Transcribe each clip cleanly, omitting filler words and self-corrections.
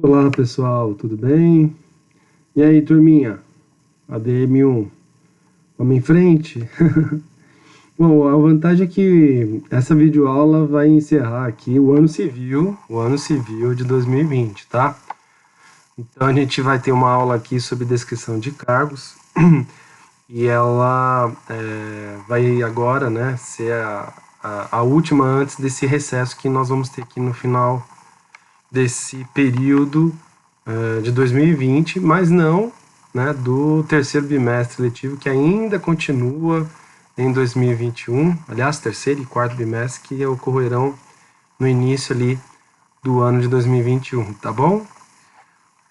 Olá pessoal, tudo bem? E aí turminha, ADM1, vamos em frente? Bom, a vantagem é que essa videoaula vai encerrar aqui o ano civil de 2020, tá? Então a gente vai ter uma aula aqui sobre descrição de cargos e ela vai agora, né, ser a última antes desse recesso que nós vamos ter aqui no final desse período de 2020, mas não, né, do terceiro bimestre letivo, que ainda continua em 2021, aliás, terceiro e quarto bimestre, que ocorrerão no início ali do ano de 2021, tá bom?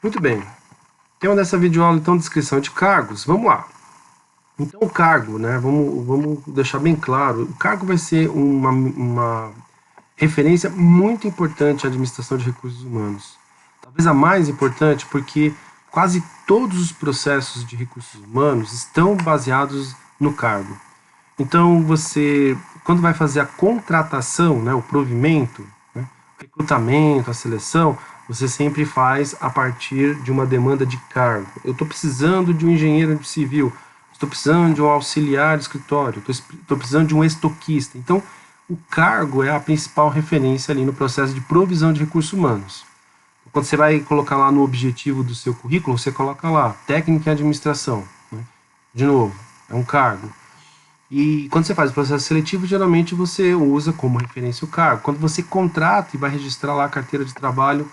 Muito bem. Tema dessa videoaula, então, descrição de cargos. Vamos lá. Então, o cargo, né, vamos deixar bem claro, o cargo vai ser uma referência muito importante à administração de recursos humanos. Talvez a mais importante, porque quase todos os processos de recursos humanos estão baseados no cargo. Então, você, quando vai fazer a contratação, né, o provimento, né, o recrutamento, a seleção, você sempre faz a partir de uma demanda de cargo. Eu estou precisando de um engenheiro civil, estou precisando de um auxiliar de escritório, estou precisando de um estoquista. Então, o cargo é a principal referência ali no processo de provisão de recursos humanos. Quando você vai colocar lá no objetivo do seu currículo, você coloca lá, técnica em administração. Né? De novo, é um cargo. E quando você faz o processo seletivo, geralmente você usa como referência o cargo. Quando você contrata e vai registrar lá a carteira de trabalho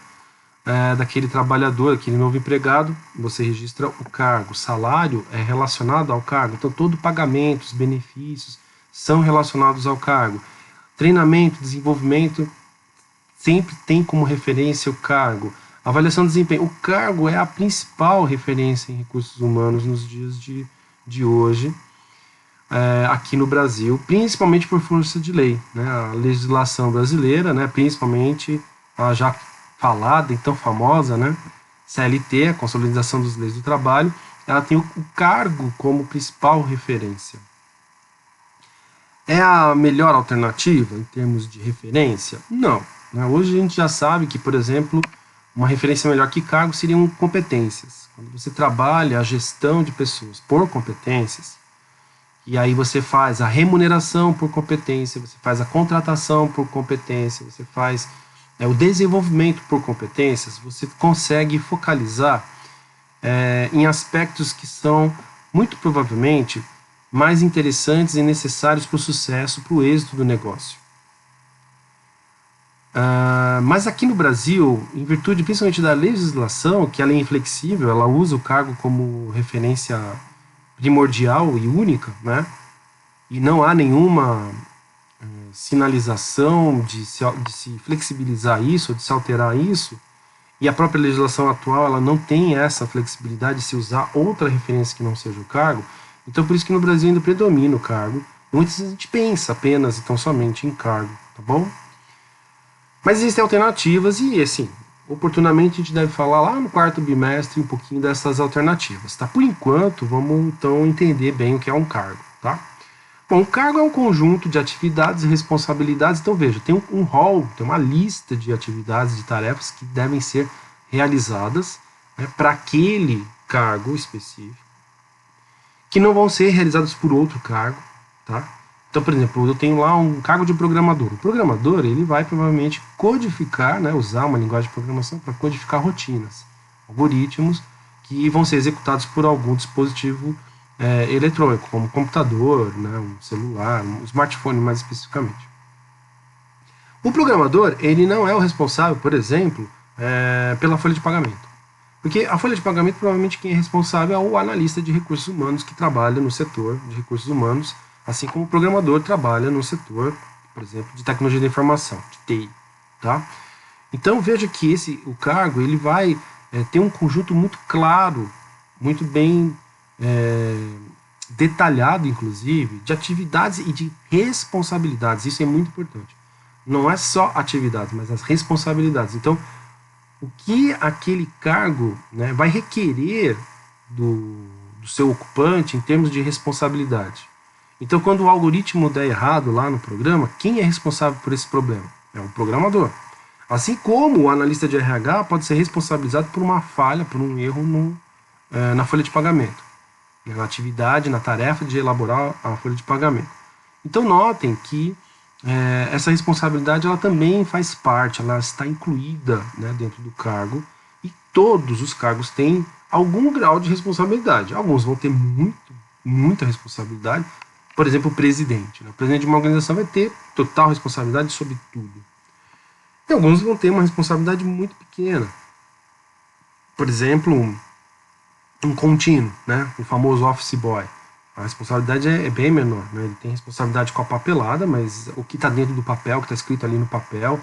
daquele trabalhador, aquele novo empregado, você registra o cargo. O salário é relacionado ao cargo. Então, todo pagamento, os benefícios são relacionados ao cargo. Treinamento, desenvolvimento, sempre tem como referência o cargo. Avaliação de desempenho. O cargo é a principal referência em recursos humanos nos dias de hoje, aqui no Brasil, principalmente por força de lei. Né? A legislação brasileira, né, principalmente a já falada e tão famosa, né, CLT, a Consolidação das Leis do Trabalho, ela tem o cargo como principal referência. É a melhor alternativa em termos de referência? Não. Né? Hoje a gente já sabe que, por exemplo, uma referência melhor que cargo seriam competências. Quando você trabalha a gestão de pessoas por competências, e aí você faz a remuneração por competência, você faz a contratação por competência, você faz o desenvolvimento por competências, você consegue focalizar em aspectos que são, muito provavelmente, mais interessantes e necessários para o sucesso, para o êxito do negócio. Mas aqui no Brasil, em virtude principalmente da legislação, que ela é inflexível, ela usa o cargo como referência primordial e única, né? E não há nenhuma sinalização de se flexibilizar isso, de se alterar isso, e a própria legislação atual ela não tem essa flexibilidade de se usar outra referência que não seja o cargo. Então, por isso que no Brasil ainda predomina o cargo. Muitas vezes a gente pensa apenas e tão somente em cargo, tá bom? Mas existem alternativas e, assim, oportunamente a gente deve falar lá no quarto bimestre um pouquinho dessas alternativas, tá? Por enquanto, vamos então entender bem o que é um cargo, tá? Bom, o cargo é um conjunto de atividades e responsabilidades. Então, veja, tem um rol, tem uma lista de atividades, de tarefas que devem ser realizadas, né, para aquele cargo específico, que não vão ser realizadas por outro cargo, tá? Então, por exemplo, eu tenho lá um cargo de programador. O programador, ele vai provavelmente codificar, né, usar uma linguagem de programação para codificar rotinas, algoritmos que vão ser executados por algum dispositivo eletrônico, como um computador, né, um celular, um smartphone mais especificamente. O programador, ele não é o responsável, por exemplo, pela folha de pagamento. Porque a folha de pagamento, provavelmente quem é responsável é o analista de recursos humanos que trabalha no setor de recursos humanos, assim como o programador trabalha no setor, por exemplo, de tecnologia da informação, de TI. Tá? Então veja que o cargo ele vai ter um conjunto muito claro, muito bem detalhado, inclusive, de atividades e de responsabilidades. Isso é muito importante. Não é só atividades, mas as responsabilidades. Então, o que aquele cargo, né, vai requerer do seu ocupante em termos de responsabilidade. Então, quando o algoritmo der errado lá no programa, quem é responsável por esse problema? É o programador. Assim como o analista de RH pode ser responsabilizado por uma falha, por um erro na folha de pagamento, na atividade, na tarefa de elaborar a folha de pagamento. Então notem que essa responsabilidade ela também faz parte, ela está incluída, né, dentro do cargo, e todos os cargos têm algum grau de responsabilidade. Alguns vão ter muita responsabilidade, por exemplo, o presidente. Né? O presidente de uma organização vai ter total responsabilidade sobre tudo. E alguns vão ter uma responsabilidade muito pequena. Por exemplo, um contínuo, né? O famoso office boy. A responsabilidade é bem menor. Né? Ele tem responsabilidade com a papelada, mas o que está dentro do papel, o que está escrito ali no papel,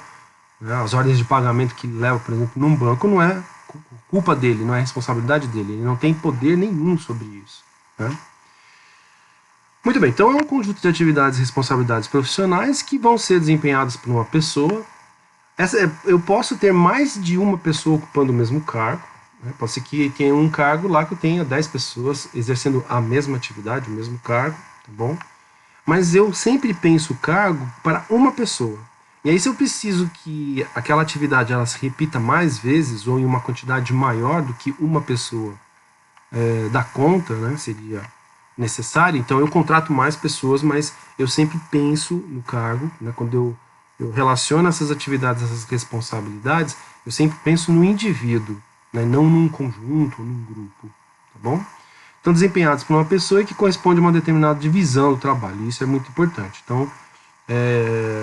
né? As ordens de pagamento que ele leva, por exemplo, num banco, não é culpa dele, não é responsabilidade dele. Ele não tem poder nenhum sobre isso. Né? Muito bem, então é um conjunto de atividades e responsabilidades profissionais que vão ser desempenhadas por uma pessoa. Eu posso ter mais de uma pessoa ocupando o mesmo cargo. Né? Pode ser que tenha um cargo lá que eu tenha 10 pessoas exercendo a mesma atividade, o mesmo cargo, tá bom? Mas eu sempre penso o cargo para uma pessoa. E aí se eu preciso que aquela atividade ela se repita mais vezes ou em uma quantidade maior do que uma pessoa dá conta, né, seria necessário, então eu contrato mais pessoas, mas eu sempre penso no cargo, né, quando eu relaciono essas atividades, essas responsabilidades, eu sempre penso no indivíduo, né, não num conjunto, num grupo, tá bom? Então, desempenhados por uma pessoa que corresponde a uma determinada divisão do trabalho, isso é muito importante. Então,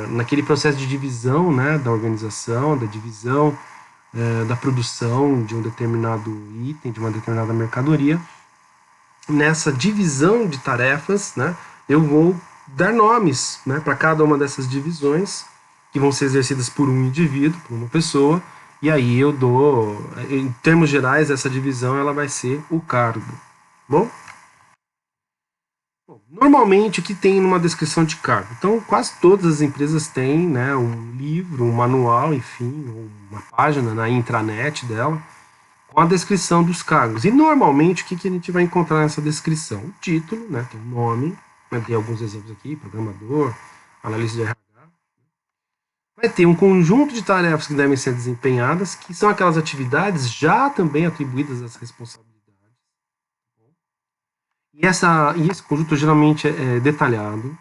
naquele processo de divisão, né, da organização, da divisão, da produção de um determinado item, de uma determinada mercadoria, nessa divisão de tarefas, né, eu vou dar nomes, né, para cada uma dessas divisões, que vão ser exercidas por um indivíduo, por uma pessoa, e aí eu dou, em termos gerais, essa divisão ela vai ser o cargo. Bom? Normalmente o que tem numa descrição de cargo? Então, quase todas as empresas têm, né, um livro, um manual, enfim, uma página na intranet dela, com a descrição dos cargos. E normalmente o que a gente vai encontrar nessa descrição? O título, né, tem um nome, vai ter alguns exemplos aqui, programador, analista de RH. Vai ter um conjunto de tarefas que devem ser desempenhadas, que são aquelas atividades já também atribuídas às responsabilidades. E esse conjunto geralmente é detalhado,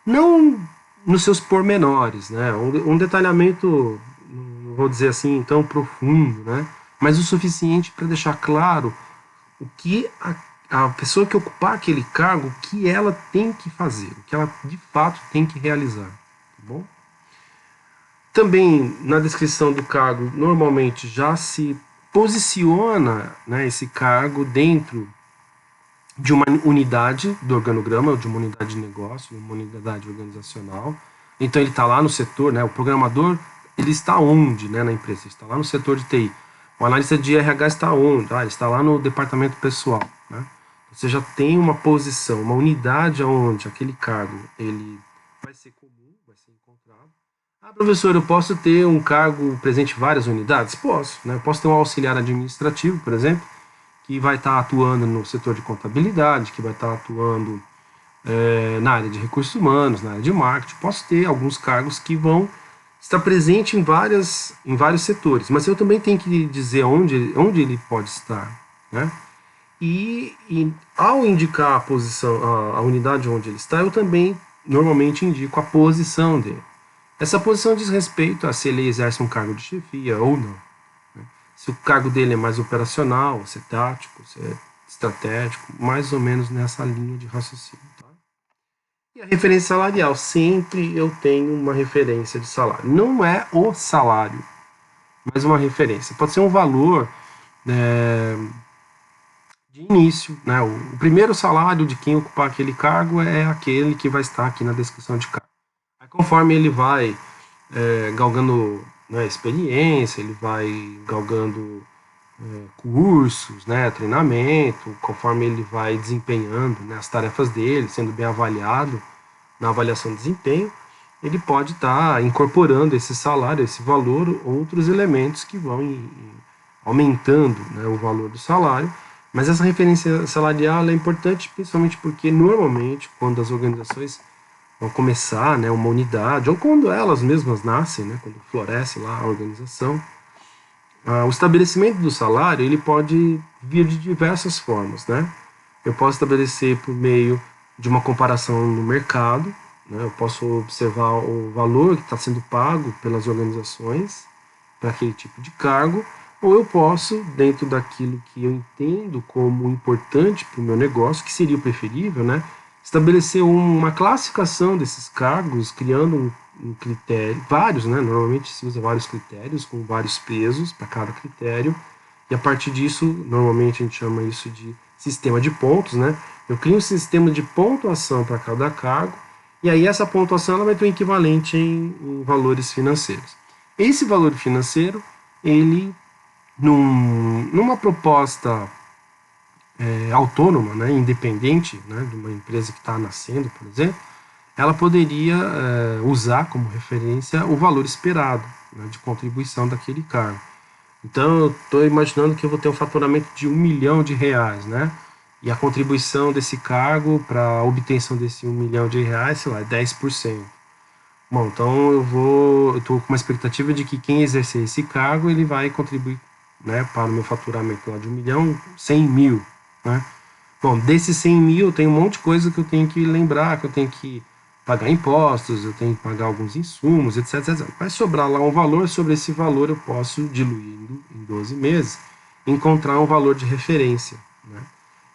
não nos seus pormenores, né? Um detalhamento, não vou dizer assim, tão profundo, né? Mas o suficiente para deixar claro o que a pessoa que ocupar aquele cargo, o que ela tem que fazer, o que ela de fato tem que realizar, tá bom? Também na descrição do cargo, normalmente já se posiciona, né, esse cargo dentro de uma unidade do organograma, de uma unidade de negócio, uma unidade organizacional. Então ele está lá no setor, né, o programador, ele está onde, né, na empresa? Ele está lá no setor de TI. O analista de RH está onde? Ele está lá no departamento pessoal. Né? Você já tem uma posição, uma unidade onde aquele cargo ele vai ser comum, vai ser encontrado. Professor, eu posso ter um cargo presente em várias unidades? Posso. Né? Eu posso ter um auxiliar administrativo, por exemplo, que vai estar atuando no setor de contabilidade, que vai estar atuando na área de recursos humanos, na área de marketing. Posso ter alguns cargos que vão estar presentes em vários setores, mas eu também tenho que dizer onde ele pode estar. Né? E ao indicar a posição, a unidade onde ele está, eu também normalmente indico a posição dele. Essa posição diz respeito a se ele exerce um cargo de chefia ou não. Se o cargo dele é mais operacional, se é tático, se é estratégico, mais ou menos nessa linha de raciocínio. Tá? E a referência salarial, sempre eu tenho uma referência de salário. Não é o salário, mas uma referência. Pode ser um valor de início. Né? O primeiro salário de quem ocupar aquele cargo é aquele que vai estar aqui na descrição de cargo. Aí, conforme ele vai galgando, né, experiência, ele vai galgando cursos, né, treinamento, conforme ele vai desempenhando, né, as tarefas dele, sendo bem avaliado na avaliação de desempenho, ele pode estar incorporando esse salário, esse valor, outros elementos que vão aumentando, né, o valor do salário. Mas essa referência salarial é importante principalmente porque normalmente quando as organizações ao começar, né, uma unidade, ou quando elas mesmas nascem, né, quando floresce lá a organização, o estabelecimento do salário ele pode vir de diversas formas, né? Eu posso estabelecer por meio de uma comparação no mercado, né? Eu posso observar o valor que está sendo pago pelas organizações para aquele tipo de cargo, ou eu posso, dentro daquilo que eu entendo como importante para o meu negócio, que seria o preferível, né? Estabelecer uma classificação desses cargos, criando um critério, vários, né? Normalmente se usa vários critérios, com vários pesos para cada critério, e a partir disso, normalmente a gente chama isso de sistema de pontos, né? Eu crio um sistema de pontuação para cada cargo, e aí essa pontuação ela vai ter um equivalente em valores financeiros. Esse valor financeiro, ele, numa proposta autônoma, né, independente, né, de uma empresa que está nascendo, por exemplo, ela poderia usar como referência o valor esperado, né, de contribuição daquele cargo. Então, eu estou imaginando que eu vou ter um faturamento de R$ 1.000.000, né? E a contribuição desse cargo para a obtenção desse R$ 1.000.000, sei lá, é 10%. Bom, então eu estou com uma expectativa de que quem exercer esse cargo, ele vai contribuir, né, para o meu faturamento lá de 1.000.000, 100.000, né? Bom, desses 100.000 tem um monte de coisa que eu tenho que lembrar, que eu tenho que pagar impostos, eu tenho que pagar alguns insumos, etc, etc. Vai sobrar lá um valor, sobre esse valor eu posso, diluindo em 12 meses, encontrar um valor de referência, né?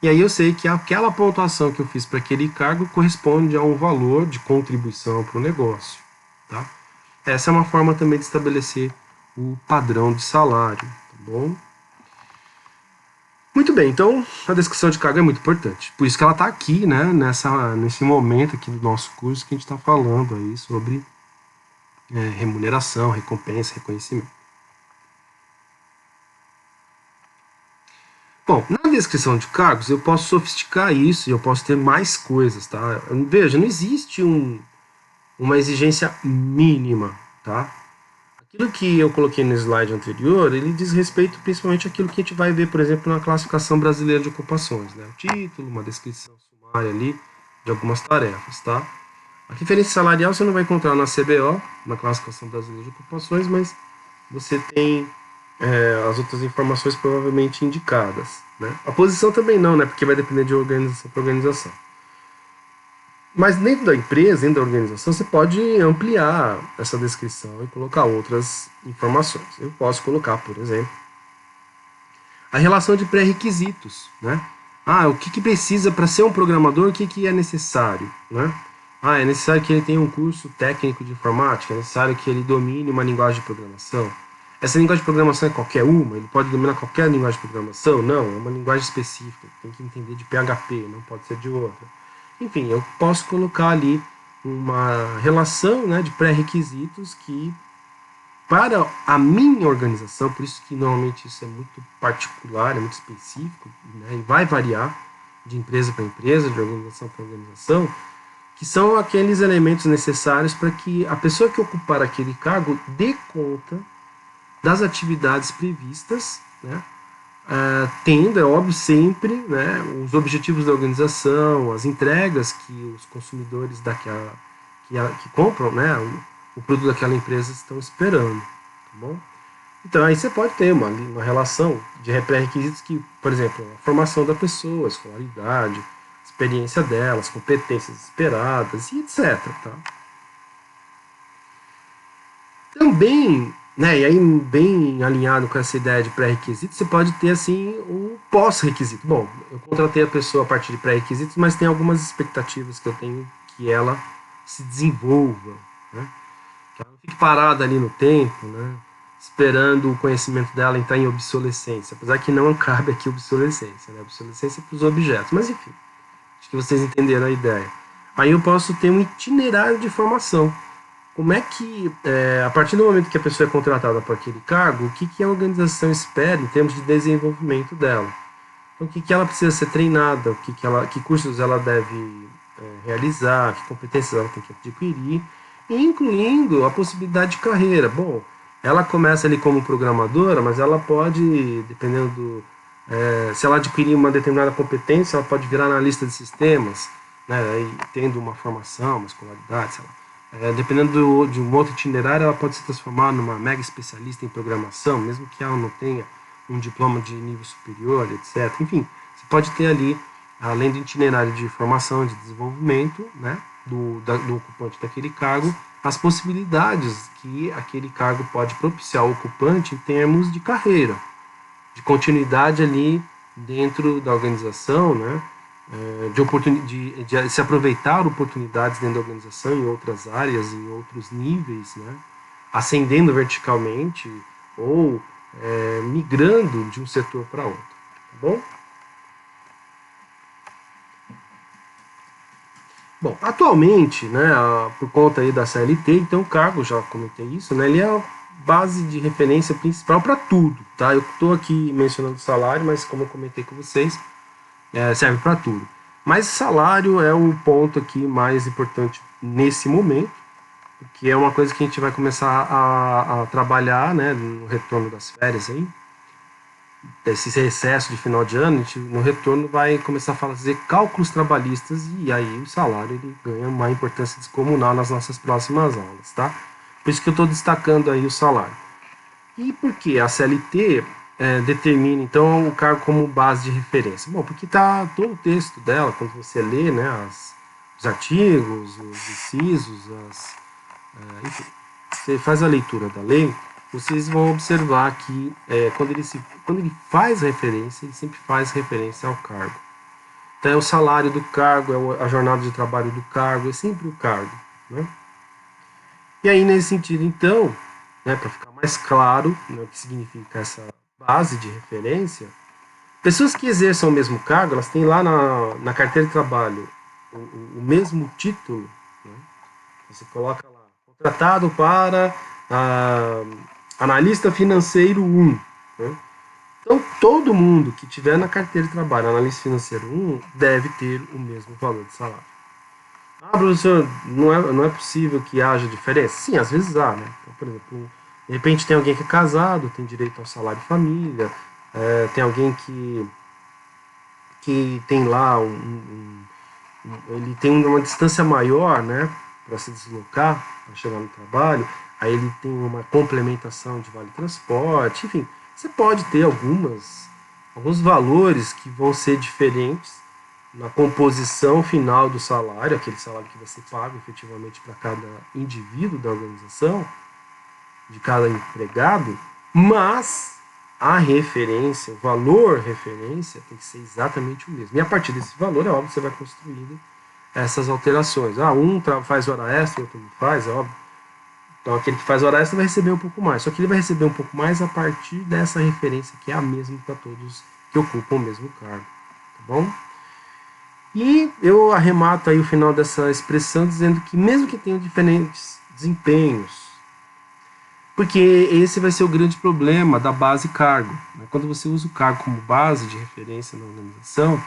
E aí eu sei que aquela pontuação que eu fiz para aquele cargo corresponde a um valor de contribuição para o negócio, tá? Essa é uma forma também de estabelecer o padrão de salário, tá bom? Muito bem, então a descrição de cargo é muito importante. Por isso que ela está aqui, né, nesse momento aqui do nosso curso que a gente está falando aí sobre remuneração, recompensa, reconhecimento. Bom, na descrição de cargos eu posso sofisticar isso e eu posso ter mais coisas, tá? Veja, não existe uma exigência mínima, tá? Aquilo que eu coloquei no slide anterior, ele diz respeito principalmente àquilo que a gente vai ver, por exemplo, na classificação brasileira de ocupações, né? O título, uma descrição sumária ali de algumas tarefas, tá? A referência salarial você não vai encontrar na CBO, na classificação brasileira de ocupações, mas você tem as outras informações provavelmente indicadas, né? A posição também não, né? Porque vai depender de organização para organização. Mas dentro da empresa, dentro da organização, você pode ampliar essa descrição e colocar outras informações. Eu posso colocar, por exemplo, a relação de pré-requisitos, né? O que precisa para ser um programador, o que é necessário, né? É necessário que ele tenha um curso técnico de informática, é necessário que ele domine uma linguagem de programação. Essa linguagem de programação é qualquer uma? Ele pode dominar qualquer linguagem de programação? Não, é uma linguagem específica, tem que entender de PHP, não pode ser de outra. Enfim, eu posso colocar ali uma relação, né, de pré-requisitos que, para a minha organização, por isso que normalmente isso é muito particular, é muito específico, né, e vai variar de empresa para empresa, de organização para organização, que são aqueles elementos necessários para que a pessoa que ocupar aquele cargo dê conta das atividades previstas, né, tendo, é óbvio, sempre, né, os objetivos da organização, as entregas que os consumidores que compram, né, o produto daquela empresa estão esperando, tá bom? Então aí você pode ter uma relação de pré-requisitos que, por exemplo, a formação da pessoa, a escolaridade, a experiência dela, as competências esperadas e etc. Tá? Também, né, e aí bem alinhado com essa ideia de pré-requisito, você pode ter assim o pós-requisito. Bom, eu contratei a pessoa a partir de pré-requisitos, mas tem algumas expectativas que eu tenho que ela se desenvolva, né? Que ela não fique parada ali no tempo, né, esperando o conhecimento dela entrar em obsolescência, apesar que não cabe aqui obsolescência, né? Obsolescência para os objetos, mas enfim, acho que vocês entenderam a ideia. Aí eu posso ter um itinerário de formação. Como é que, a partir do momento que a pessoa é contratada para aquele cargo, o que a organização espera em termos de desenvolvimento dela? Então, o que ela precisa ser treinada, que cursos ela deve realizar, que competências ela tem que adquirir, incluindo a possibilidade de carreira. Bom, ela começa ali como programadora, mas ela pode, dependendo se ela adquirir uma determinada competência, ela pode virar analista de sistemas, né, e tendo uma formação, uma escolaridade, sei lá, dependendo de um outro itinerário, ela pode se transformar numa mega especialista em programação, mesmo que ela não tenha um diploma de nível superior, etc. Enfim, você pode ter ali, além do itinerário de formação, de desenvolvimento, né, do ocupante daquele cargo, as possibilidades que aquele cargo pode propiciar ao ocupante em termos de carreira, de continuidade ali dentro da organização, né, de se aproveitar oportunidades dentro da organização em outras áreas, em outros níveis, né, ascendendo verticalmente ou migrando de um setor para outro, tá bom? Bom, atualmente, né, por conta aí da CLT, então o cargo, já comentei isso, né, ele é a base de referência principal para tudo, tá? Eu estou aqui mencionando o salário, mas como eu comentei com vocês, serve para tudo. Mas salário é o ponto aqui mais importante nesse momento, porque é uma coisa que a gente vai começar a trabalhar, né, no retorno das férias aí, desse recesso de final de ano, a gente, no retorno vai começar a fazer cálculos trabalhistas e aí o salário ele ganha uma importância descomunal nas nossas próximas aulas, tá? Por isso que eu estou destacando aí o salário. E por que a CLT determina então o cargo como base de referência? Bom, porque está todo o texto dela, quando você lê, né, os artigos, os incisos, enfim, você faz a leitura da lei, vocês vão observar que quando ele faz referência, ele sempre faz referência ao cargo. Então é o salário do cargo, a jornada de trabalho do cargo, é sempre o cargo, né? E aí, nesse sentido, então, né, para ficar mais claro, né, o que significa essa base de referência, pessoas que exerçam o mesmo cargo, elas têm lá na carteira de trabalho o mesmo título, né? Você coloca lá, contratado para analista financeiro 1. Né? Então, todo mundo que tiver na carteira de trabalho analista financeiro 1 deve ter o mesmo valor de salário. Ah, professor, não é possível que haja diferença? Sim, às vezes há, né? Então, por exemplo, de repente tem alguém que é casado, tem direito ao salário de família, tem alguém que tem lá ele tem uma distância maior, né, para se deslocar, para chegar no trabalho, aí ele tem uma complementação de vale transporte, enfim, você pode ter alguns valores que vão ser diferentes na composição final do salário, aquele salário que você paga efetivamente para cada indivíduo da organização, de cada empregado, mas a referência, o valor referência tem que ser exatamente o mesmo. E a partir desse valor, é óbvio, você vai construindo essas alterações. Um faz hora extra, o outro não faz, é óbvio. Então aquele que faz hora extra vai receber um pouco mais. Só que ele vai receber um pouco mais a partir dessa referência, que é a mesma para todos que ocupam o mesmo cargo. Tá bom? E eu arremato aí o final dessa expressão dizendo que mesmo que tenham diferentes desempenhos, porque esse vai ser o grande problema da base cargo. Quando você usa o cargo como base de referência na organização,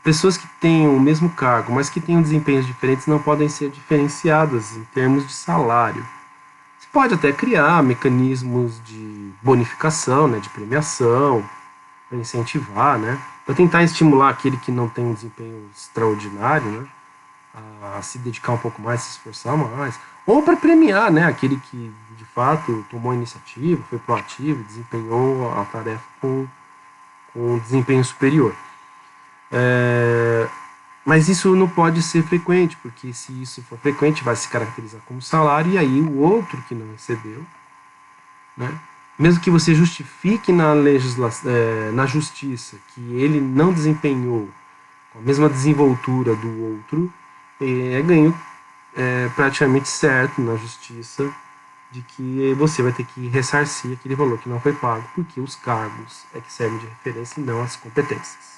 pessoas que tenham o mesmo cargo, mas que tenham desempenhos diferentes, não podem ser diferenciadas em termos de salário. Você pode até criar mecanismos de bonificação, né, de premiação, para incentivar, né, para tentar estimular aquele que não tem um desempenho extraordinário, né, a se dedicar um pouco mais, se esforçar mais, ou para premiar, né, aquele que de fato tomou a iniciativa, foi proativo, desempenhou a tarefa com um desempenho superior. Mas isso não pode ser frequente, porque se isso for frequente vai se caracterizar como salário, e aí o outro que não recebeu, né, mesmo que você justifique na justiça que ele não desempenhou com a mesma desenvoltura do outro, é ganho praticamente certo na justiça de que você vai ter que ressarcir aquele valor que não foi pago, porque os cargos é que servem de referência e não as competências.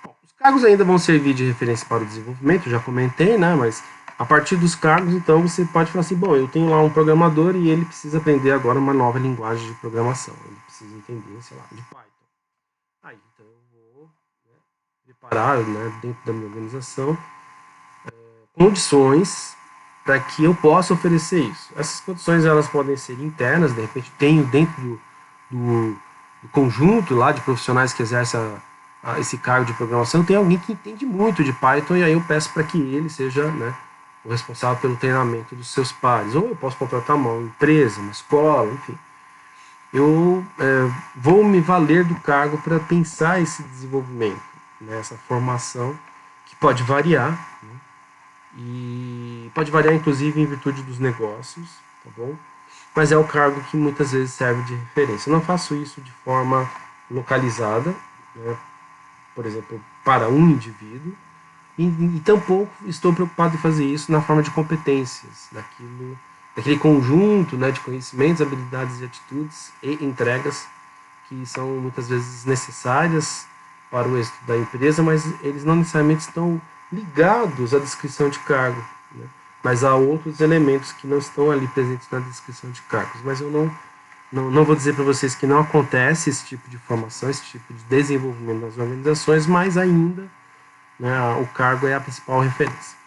Bom, os cargos ainda vão servir de referência para o desenvolvimento, já comentei, né, mas a partir dos cargos, então, você pode falar assim, bom, eu tenho lá um programador e ele precisa aprender agora uma nova linguagem de programação, ele precisa entender, sei lá, de Python. Aí, então, eu vou preparar, né, dentro da minha organização, condições para que eu possa oferecer isso. Essas condições elas podem ser internas, de repente tenho dentro do conjunto lá de profissionais que exercem esse cargo de programação, tem alguém que entende muito de Python, e aí eu peço para que ele seja, né, o responsável pelo treinamento dos seus pares. Ou eu posso contratar uma empresa, uma escola, enfim. Eu vou me valer do cargo para pensar esse desenvolvimento, né, essa formação, que pode variar, né, e pode variar inclusive em virtude dos negócios, tá bom? Mas é o cargo que muitas vezes serve de referência. Eu não faço isso de forma localizada, né, por exemplo, para um indivíduo, e tampouco estou preocupado em fazer isso na forma de competências, daquele conjunto, né, de conhecimentos, habilidades e atitudes e entregas que são muitas vezes necessárias para o êxito da empresa, mas eles não necessariamente estão ligados à descrição de cargo, né, mas há outros elementos que não estão ali presentes na descrição de cargos. Mas eu não vou dizer para vocês que não acontece esse tipo de formação, esse tipo de desenvolvimento nas organizações, mas ainda, né, o cargo é a principal referência.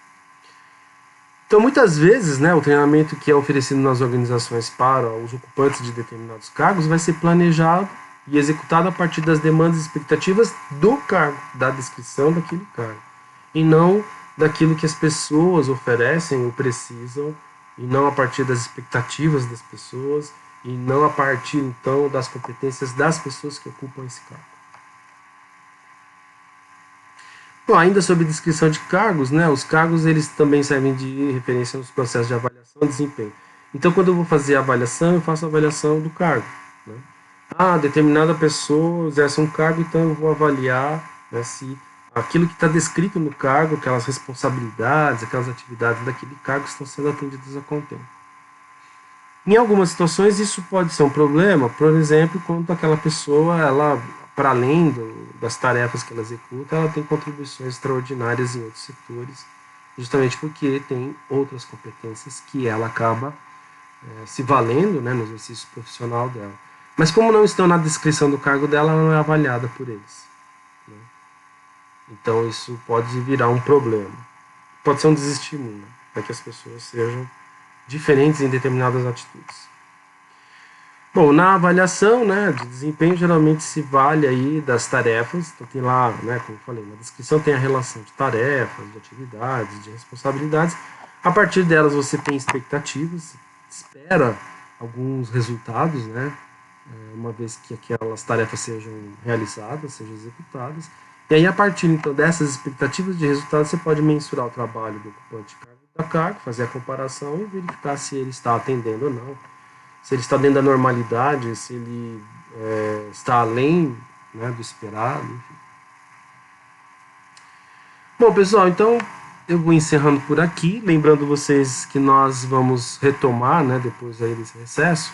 Então, muitas vezes, né, o treinamento que é oferecido nas organizações para os ocupantes de determinados cargos vai ser planejado e executado a partir das demandas e expectativas do cargo, da descrição daquele cargo, e não daquilo que as pessoas oferecem ou precisam, e não a partir das expectativas das pessoas, e não a partir, então, das competências das pessoas que ocupam esse cargo. Bom, ainda sobre descrição de cargos, né, os cargos eles também servem de referência nos processos de avaliação e desempenho. Então, quando eu vou fazer a avaliação, eu faço a avaliação do cargo, né? Determinada pessoa exerce um cargo, então eu vou avaliar, né, se aquilo que está descrito no cargo, aquelas responsabilidades, aquelas atividades daquele cargo estão sendo atendidas a contento. Em algumas situações isso pode ser um problema, por exemplo, quando aquela pessoa, ela, para além das tarefas que ela executa, ela tem contribuições extraordinárias em outros setores, justamente porque tem outras competências que ela acaba se valendo, né, no exercício profissional dela. Mas como não estão na descrição do cargo dela, ela não é avaliada por eles, né? Então isso pode virar um problema. Pode ser um desestímulo, né, para que as pessoas sejam diferentes em determinadas atitudes. Bom, na avaliação, né, de desempenho, geralmente se vale aí das tarefas. Então tem lá, né, como eu falei, na descrição tem a relação de tarefas, de atividades, de responsabilidades. A partir delas você tem expectativas, espera alguns resultados, né, uma vez que aquelas tarefas sejam realizadas, sejam executadas. E aí, a partir então dessas expectativas de resultados, você pode mensurar o trabalho do ocupante da cargo, fazer a comparação e verificar se ele está atendendo ou não, se ele está dentro da normalidade, se ele está além, né, do esperado, enfim. Bom, pessoal, então eu vou encerrando por aqui, lembrando vocês que nós vamos retomar, né, depois aí desse recesso,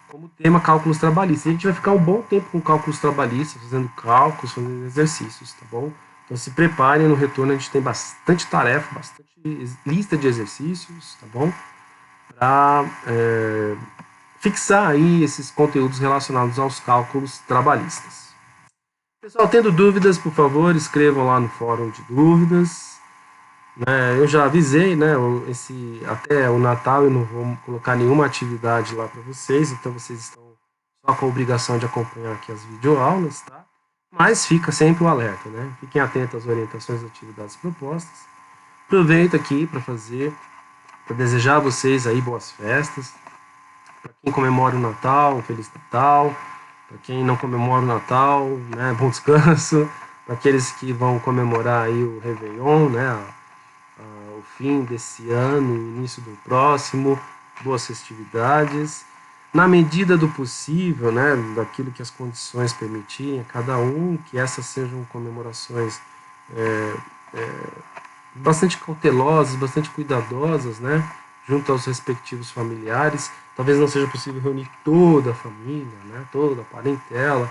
como tema cálculos trabalhistas. A gente vai ficar um bom tempo com cálculos trabalhistas, fazendo cálculos, fazendo exercícios, tá bom? Então se preparem, no retorno a gente tem bastante tarefa, bastante lista de exercícios, tá bom? Para fixar aí esses conteúdos relacionados aos cálculos trabalhistas. Pessoal, tendo dúvidas, por favor, escrevam lá no fórum de dúvidas. Eu já avisei, né, até o Natal eu não vou colocar nenhuma atividade lá para vocês, então vocês estão só com a obrigação de acompanhar aqui as videoaulas, tá? Mas fica sempre o alerta, né? Fiquem atentos às orientações das atividades propostas. Aproveito aqui para desejar a vocês aí boas festas. Para quem comemora o Natal, um Feliz Natal. Para quem não comemora o Natal, né, bom descanso. Para aqueles que vão comemorar aí o Réveillon, né, o fim desse ano, o início do próximo, boas festividades, na medida do possível, né, daquilo que as condições permitirem a cada um, que essas sejam comemorações bastante cautelosas, bastante cuidadosas, né, junto aos respectivos familiares. Talvez não seja possível reunir toda a família, né, toda a parentela.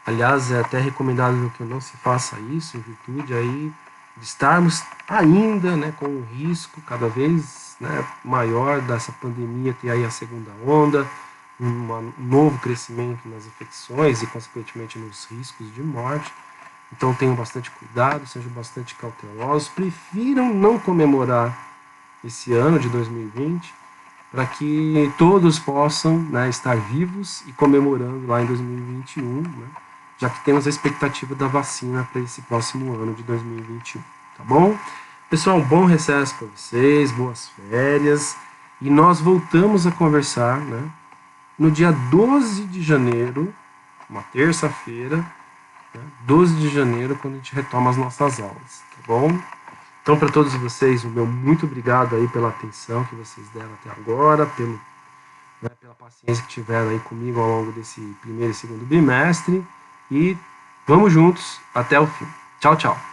Aliás, é até recomendável que não se faça isso, em virtude aí de estarmos ainda, né, com um risco cada vez, né, maior dessa pandemia, ter aí a segunda onda, um novo crescimento nas infecções e, consequentemente, nos riscos de morte. Então, tenham bastante cuidado, sejam bastante cautelosos, prefiram não comemorar esse ano de 2020, para que todos possam, né, estar vivos e comemorando lá em 2021, né, já que temos a expectativa da vacina para esse próximo ano de 2021, tá bom? Pessoal, um bom recesso para vocês, boas férias, e nós voltamos a conversar, né, no dia 12 de janeiro, uma terça-feira, né, 12 de janeiro, quando a gente retoma as nossas aulas, tá bom? Então, para todos vocês, o meu muito obrigado aí pela atenção que vocês deram até agora, pela paciência que tiveram aí comigo ao longo desse primeiro e segundo bimestre, e vamos juntos até o fim. Tchau, tchau!